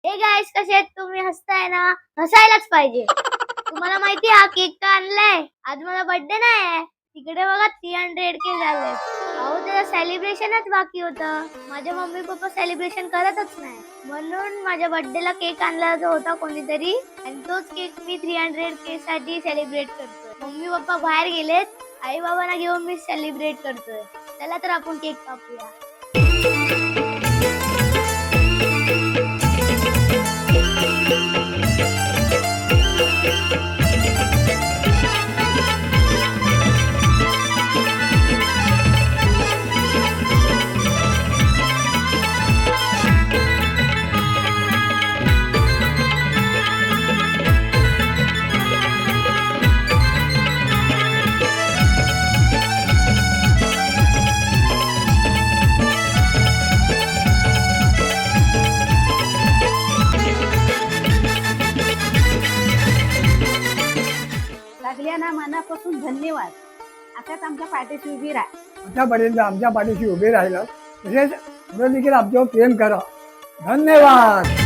Hey guys, कसे आहेत तुम्ही? हसताय ना? हसायलाच पाहिजे. तुम्हाला माहिती हा केक का आणलाय? आज मला बर्थडे नाही. तिकडे बघा 300K झाले. अहो, त्याचं सेलिब्रेशनच बाकी होतं. माझे मम्मी पप्पा सेलिब्रेशन करतच नाही, म्हणून माझ्या बर्थडेला केक आणला होता कोणीतरी, आणि तोच केक मी 300K साठी सेलिब्रेट करतोय. मम्मी पप्पा बाहेर गेलेत, आई बाबांना घेऊन मी सेलिब्रेट करतोय. चला तर आपण केक कापूया. लागल्या ना मनापासून धन्यवाद. अशाच आमच्या पाठीशी उभी राहा. आतापर्यंत आमच्या पाठीशी उभे राहिलं तसेच पुढे देखील आमच्यावर प्रेम करा. धन्यवाद.